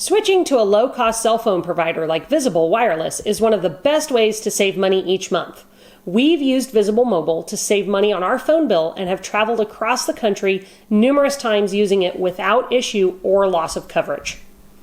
Switching to a low-cost cell phone provider like Visible Wireless is one of the best ways to save money each month. We've used Visible Mobile to save money on our phone bill and have traveled across the country numerous times using it without issue or loss of coverage.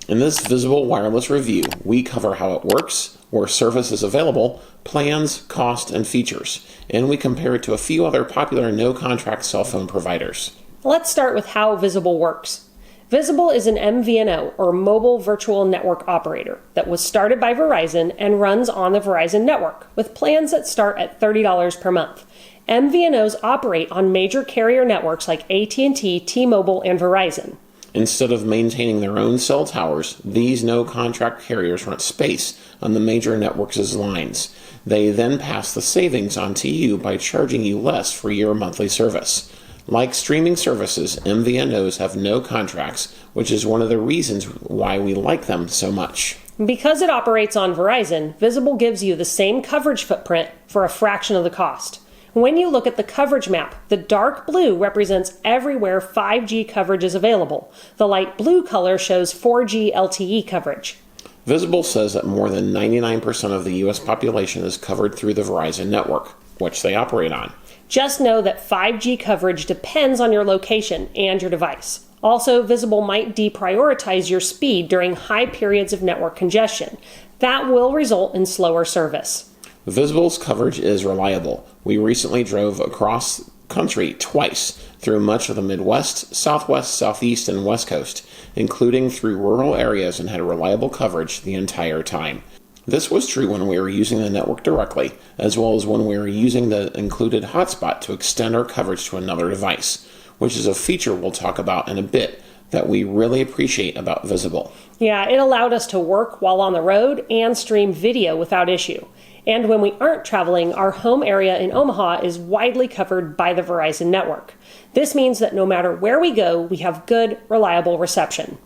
In this Visible Wireless review, we cover how it works, where service is available, plans, cost, and features, and we compare it to a few other popular no-contract cell phone providers. Let's start with how Visible works. Visible is an MVNO, or Mobile Virtual Network Operator, that was started by Verizon and runs on the Verizon network, with plans that start at $30 per month. MVNOs operate on major carrier networks like AT&T, T-Mobile, and Verizon. Instead of maintaining their own cell towers, these no-contract carriers rent space on the major networks' lines. They then pass the savings on to you by charging you less for your monthly service. Like streaming services, MVNOs have no contracts, which is one of the reasons why we like them so much. Because it operates on Verizon, Visible gives you the same coverage footprint for a fraction of the cost. When you look at the coverage map, the dark blue represents everywhere 5G coverage is available. The light blue color shows 4G LTE coverage. Visible says that more than 99% of the U.S. population is covered through the Verizon network, which they operate on. Just know that 5G coverage depends on your location and your device. Also, Visible might deprioritize your speed during high periods of network congestion. That will result in slower service. Visible's coverage is reliable. We recently drove across country twice through much of the Midwest, Southwest, Southeast, and West Coast, including through rural areas, and had reliable coverage the entire time. This was true when we were using the network directly, as well as when we were using the included hotspot to extend our coverage to another device, which is a feature we'll talk about in a bit that we really appreciate about Visible. Yeah, it allowed us to work while on the road and stream video without issue. And when we aren't traveling, our home area in Omaha is widely covered by the Verizon network. This means that no matter where we go, we have good, reliable reception.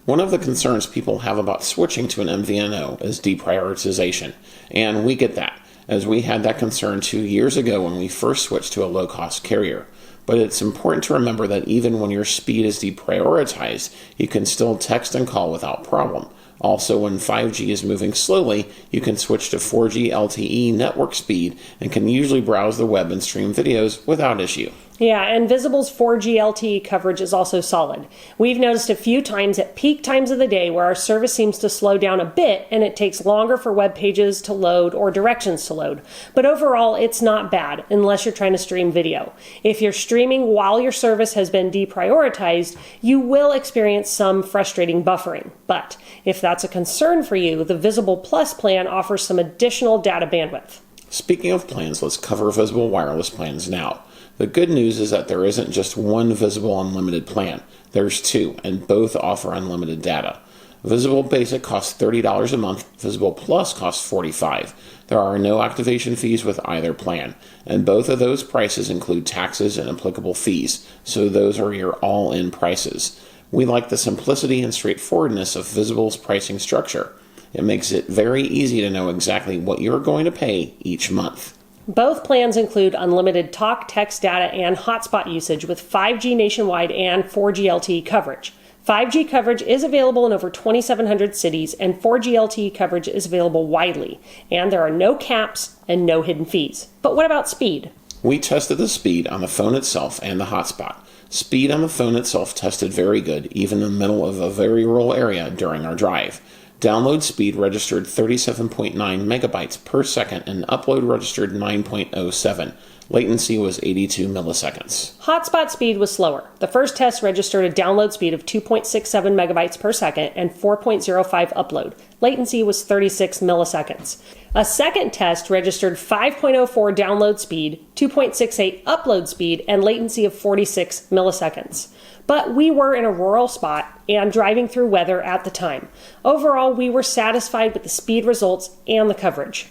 One of the concerns people have about switching to an MVNO is deprioritization, and we get that, as we had that concern 2 years ago when we first switched to a low-cost carrier. But it's important to remember that even when your speed is deprioritized, you can still text and call without problem. Also, when 5G is moving slowly, you can switch to 4G LTE network speed and can usually browse the web and stream videos without issue. Yeah, and Visible's 4G LTE coverage is also solid. We've noticed a few times at peak times of the day where our service seems to slow down a bit and it takes longer for web pages to load or directions to load. But overall, it's not bad unless you're trying to stream video. If you're streaming while your service has been deprioritized, you will experience some frustrating buffering. But if that's a concern for you, the Visible Plus plan offers some additional data bandwidth. Speaking of plans, let's cover Visible Wireless plans now. The good news is that there isn't just one Visible Unlimited plan. There's two, and both offer unlimited data. Visible Basic costs $30 a month. Visible Plus costs $45. There are no activation fees with either plan, and both of those prices include taxes and applicable fees, so those are your all-in prices. We like the simplicity and straightforwardness of Visible's pricing structure. It makes it very easy to know exactly what you're going to pay each month. Both plans include unlimited talk, text, data, and hotspot usage with 5G nationwide and 4G LTE coverage. 5G coverage is available in over 2,700 cities, and 4G LTE coverage is available widely. And there are no caps and no hidden fees. But what about speed? We tested the speed on the phone itself and the hotspot. Speed on the phone itself tested very good, even in the middle of a very rural area during our drive. Download speed registered 37.9 megabytes per second and upload registered 9.07. Latency was 82 milliseconds. Hotspot speed was slower. The first test registered a download speed of 2.67 megabytes per second and 4.05 upload. Latency was 36 milliseconds. A second test registered 5.04 download speed, 2.68 upload speed, and latency of 46 milliseconds. But we were in a rural spot and driving through weather at the time. Overall, we were satisfied with the speed results and the coverage.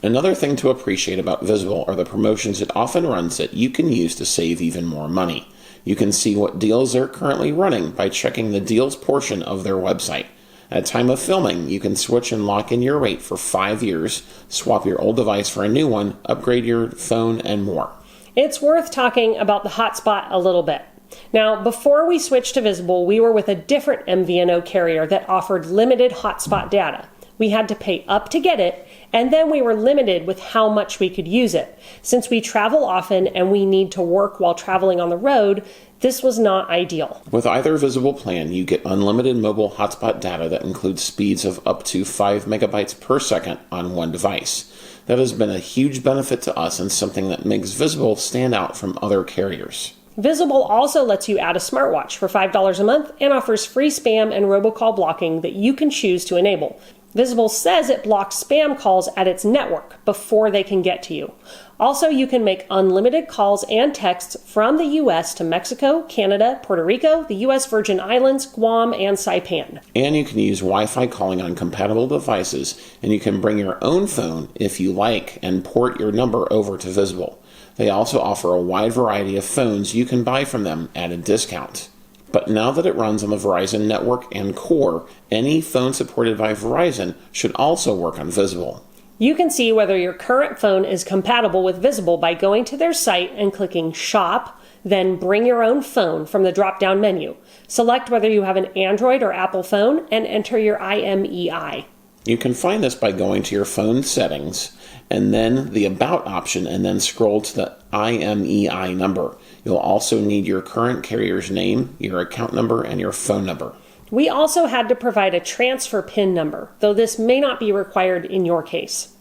Another thing to appreciate about Visible are the promotions it often runs that you can use to save even more money. You can see what deals they're currently running by checking the deals portion of their website. At time of filming, you can switch and lock in your rate for 5 years, swap your old device for a new one, upgrade your phone, and more. It's worth talking about the hotspot a little bit. Now, before we switched to Visible, we were with a different MVNO carrier that offered limited hotspot data. We had to pay up to get it, and then we were limited with how much we could use it. Since we travel often and we need to work while traveling on the road, this was not ideal. With either Visible plan, you get unlimited mobile hotspot data that includes speeds of up to 5 megabytes per second on one device. That has been a huge benefit to us and something that makes Visible stand out from other carriers. Visible also lets you add a smartwatch for $5 a month and offers free spam and robocall blocking that you can choose to enable. Visible says it blocks spam calls at its network before they can get to you. Also, you can make unlimited calls and texts from the U.S. to Mexico, Canada, Puerto Rico, the U.S. Virgin Islands, Guam, and Saipan. And you can use Wi-Fi calling on compatible devices, and you can bring your own phone if you like and port your number over to Visible. They also offer a wide variety of phones you can buy from them at a discount. But now that it runs on the Verizon network and core, any phone supported by Verizon should also work on Visible. You can see whether your current phone is compatible with Visible by going to their site and clicking Shop, then Bring Your Own Phone from the drop-down menu. Select whether you have an Android or Apple phone and enter your IMEI. You can find this by going to your phone settings and then the About option and then scroll to the IMEI number. You'll also need your current carrier's name, your account number, and your phone number. We also had to provide a transfer PIN number, though this may not be required in your case.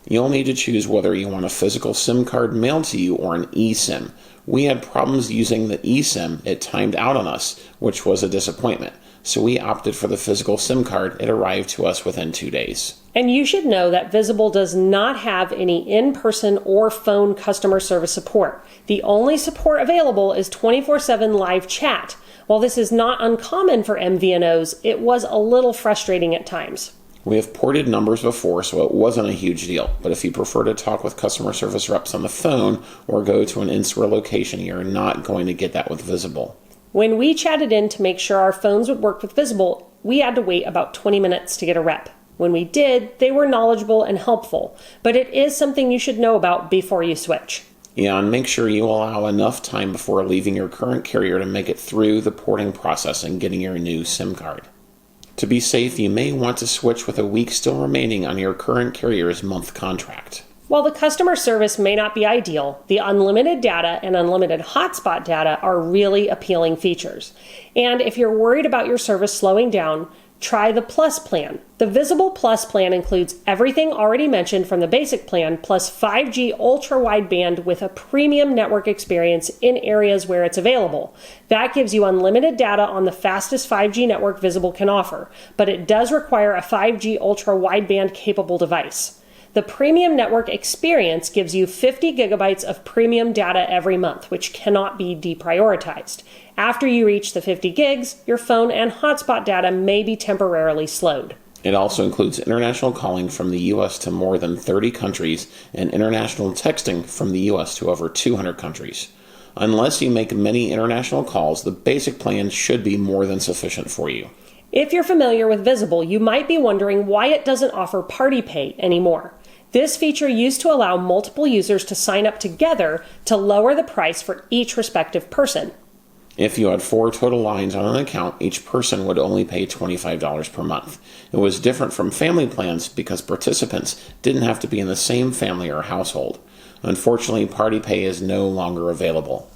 You'll need to choose whether you want a physical SIM card mailed to you or an eSIM. We had problems using the eSIM. It timed out on us, which was a disappointment. So we opted for the physical SIM card. It arrived to us within 2 days. And you should know that Visible does not have any in-person or phone customer service support. The only support available is 24/7 live chat. While this is not uncommon for MVNOs, it was a little frustrating at times. We have ported numbers before, so it wasn't a huge deal. But if you prefer to talk with customer service reps on the phone or go to an in-store location, you're not going to get that with Visible. When we chatted in to make sure our phones would work with Visible, we had to wait about 20 minutes to get a rep. When we did, they were knowledgeable and helpful, but it is something you should know about before you switch. Yeah, and make sure you allow enough time before leaving your current carrier to make it through the porting process and getting your new SIM card. To be safe, you may want to switch with a week still remaining on your current carrier's month contract. While the customer service may not be ideal, the unlimited data and unlimited hotspot data are really appealing features. And if you're worried about your service slowing down, try the Plus plan. The Visible Plus plan includes everything already mentioned from the basic plan, plus 5G ultra-wideband with a premium network experience in areas where it's available. That gives you unlimited data on the fastest 5G network Visible can offer, but it does require a 5G ultra-wideband capable device. The premium network experience gives you 50 gigabytes of premium data every month, which cannot be deprioritized. After you reach the 50 gigs, your phone and hotspot data may be temporarily slowed. It also includes international calling from the U.S. to more than 30 countries and international texting from the U.S. to over 200 countries. Unless you make many international calls, the basic plan should be more than sufficient for you. If you're familiar with Visible, you might be wondering why it doesn't offer Party Pay anymore. This feature used to allow multiple users to sign up together to lower the price for each respective person. If you had 4 total lines on an account, each person would only pay $25 per month. It was different from family plans because participants didn't have to be in the same family or household. Unfortunately, Party Pay is no longer available.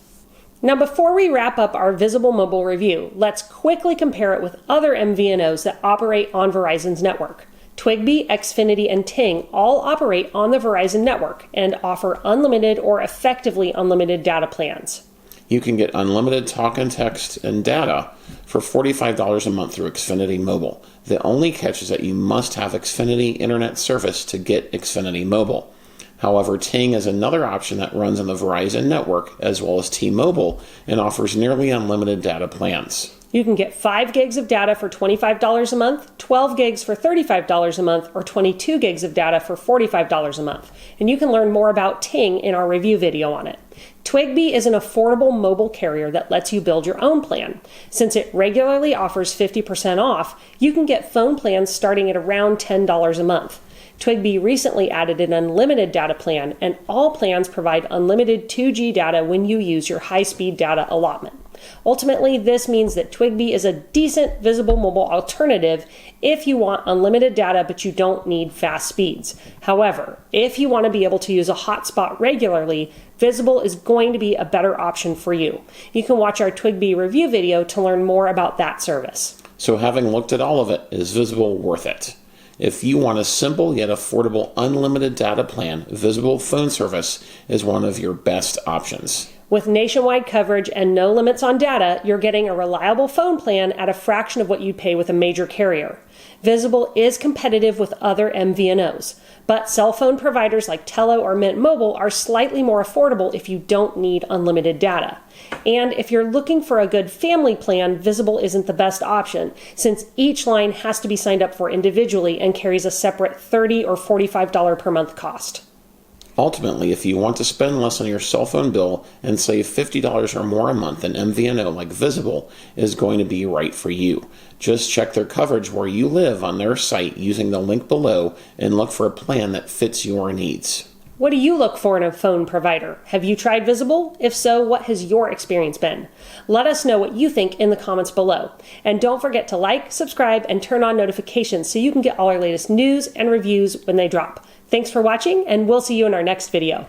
Now, before we wrap up our Visible Mobile review, let's quickly compare it with other MVNOs that operate on Verizon's network. Twigby, Xfinity, and Ting all operate on the Verizon network and offer unlimited or effectively unlimited data plans. You can get unlimited talk and text and data for $45 a month through Xfinity Mobile. The only catch is that you must have Xfinity Internet service to get Xfinity Mobile. However, Ting is another option that runs on the Verizon network as well as T-Mobile and offers nearly unlimited data plans. You can get 5 gigs of data for $25 a month, 12 gigs for $35 a month, or 22 gigs of data for $45 a month. And you can learn more about Ting in our review video on it. Twigby is an affordable mobile carrier that lets you build your own plan. Since it regularly offers 50% off, you can get phone plans starting at around $10 a month. Twigby recently added an unlimited data plan, and all plans provide unlimited 2G data when you use your high-speed data allotment. Ultimately, this means that Twigby is a decent visible mobile alternative if you want unlimited data but you don't need fast speeds. However, if you want to be able to use a hotspot regularly, Visible is going to be a better option for you. You can watch our Twigby review video to learn more about that service. So having looked at all of it, is Visible worth it? If you want a simple yet affordable unlimited data plan, Visible phone service is one of your best options. With nationwide coverage and no limits on data, you're getting a reliable phone plan at a fraction of what you'd pay with a major carrier. Visible is competitive with other MVNOs, but cell phone providers like Tello or Mint Mobile are slightly more affordable if you don't need unlimited data. And if you're looking for a good family plan, Visible isn't the best option, since each line has to be signed up for individually and carries a separate $30 or $45 per month cost. Ultimately, if you want to spend less on your cell phone bill and save $50 or more a month, an MVNO like Visible is going to be right for you. Just check their coverage where you live on their site using the link below and look for a plan that fits your needs. What do you look for in a phone provider? Have you tried Visible? If so, what has your experience been? Let us know what you think in the comments below. And don't forget to like, subscribe, and turn on notifications so you can get all our latest news and reviews when they drop. Thanks for watching, and we'll see you in our next video.